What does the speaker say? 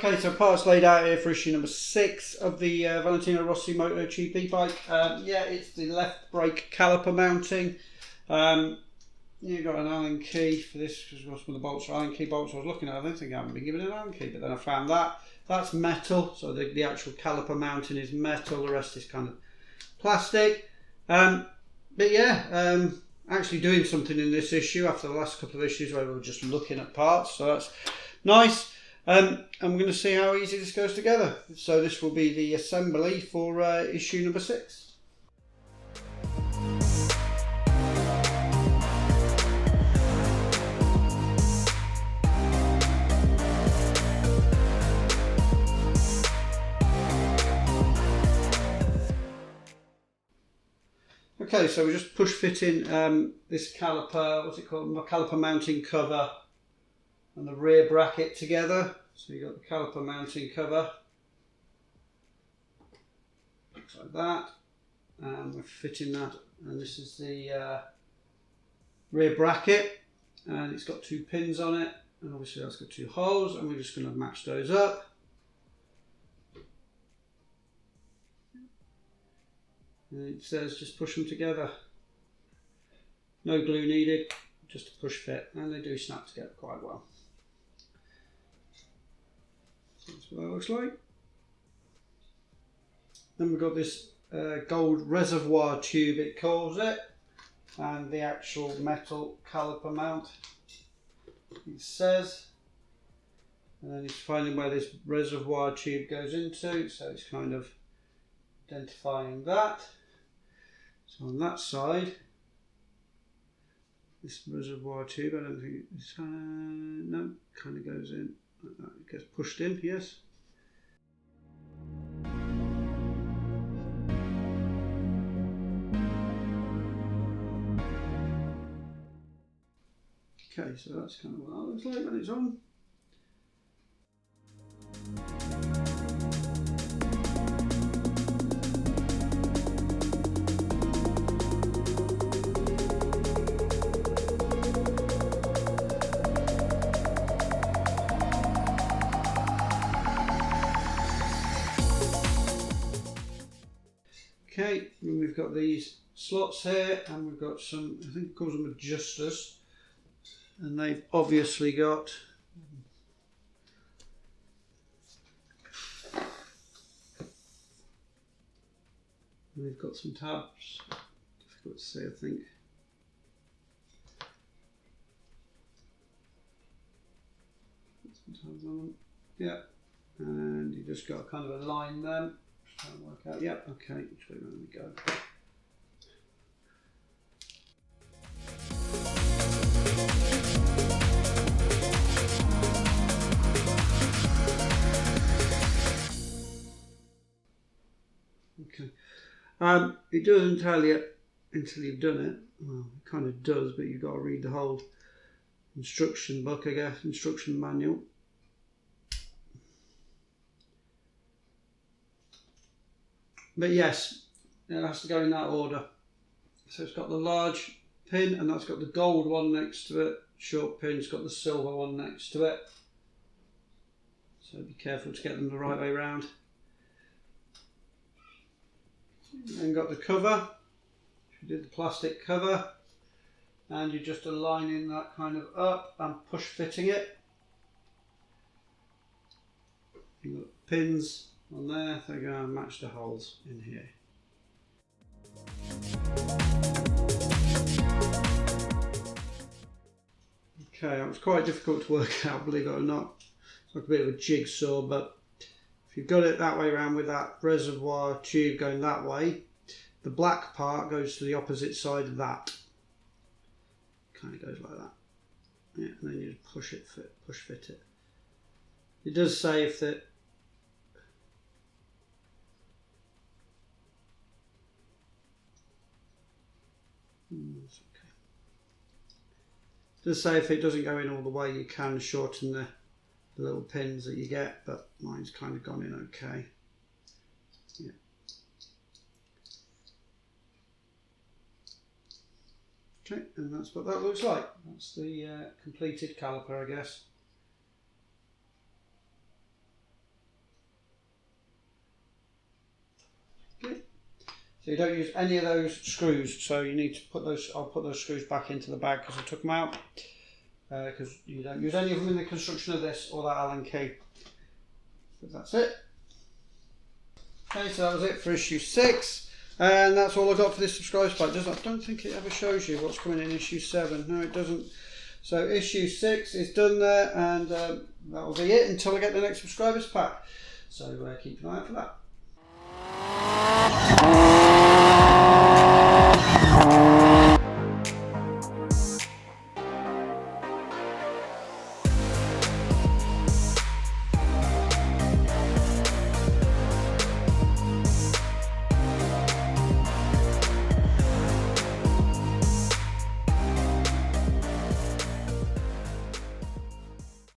Okay, so parts laid out here for issue number 6 of the Valentino Rossi Moto GP bike. Yeah, it's the left brake caliper mounting. You've got an Allen key for this because some of the bolts are Allen key bolts. I was looking at it, I don't think I haven't been given an Allen key, but then I found that. That's metal, so the actual caliper mounting is metal, the rest is kind of plastic. But yeah, actually doing something in this issue after the last couple of issues where we were just looking at parts, so that's nice. And we're going to see how easy this goes together. So this will be the assembly for issue number 6. Okay, so we're just push fitting this caliper, what's it called, caliper mounting cover and the rear bracket together. So you've got the caliper mounting cover, looks like that, and we're fitting that, and this is the rear bracket, and it's got 2 pins on it, and obviously that's got 2 holes, and we're just going to match those up. And it says just push them together, no glue needed, just a push fit, and they do snap together quite well. So that's what that looks like. Then we've got this gold reservoir tube, it calls it, and the actual metal caliper mount, it says. And then it's finding where this reservoir tube goes into, so it's kind of identifying that. So on that side, this reservoir tube, I don't think it's, no, kind of goes in like that. It gets pushed in, yes. Okay, so that's kind of what that looks like when it's on. Okay, and we've got these slots here, and we've got some, I think it calls them adjusters, and they've obviously got some tabs, difficult to say I think. Some tabs on them, yeah, and you just got to kind of align them. Try and work out, yep, okay, which way around we go. Okay, it doesn't tell you until you've done it. Well, it kind of does, but you've got to read the whole instruction book, I guess, instruction manual. But yes, it has to go in that order. So it's got the large pin, and that's got the gold one next to it. Short pin's got the silver one next to it. So be careful to get them the right way round. Then got the cover. You did the plastic cover, and you're just aligning that kind of up and push fitting it. You've got pins on there, so you're going to match the holes in here. Okay, it was quite difficult to work out, believe it or not. It's like a bit of a jigsaw, but if you've got it that way around with that reservoir tube going that way, the black part goes to the opposite side of that. Kind of goes like that. Yeah, and then you just push fit it. It does say if that. Okay. It does say if it doesn't go in all the way, you can shorten the little pins that you get, but mine's kind of gone in okay. Yeah. Okay, and that's what that looks like. That's the completed caliper, I guess. So you don't use any of those screws. So you need to put those. I'll put those screws back into the bag because I took them out. Because you don't use any of them in the construction of this or that Allen key. So that's it. Okay, so that was it for issue 6. And that's all I got for this subscribe pack. I don't think it ever shows you what's coming in issue 7. No, it doesn't. So issue 6 is done there, and that will be it until I get the next subscribers pack. So keep an eye out for that.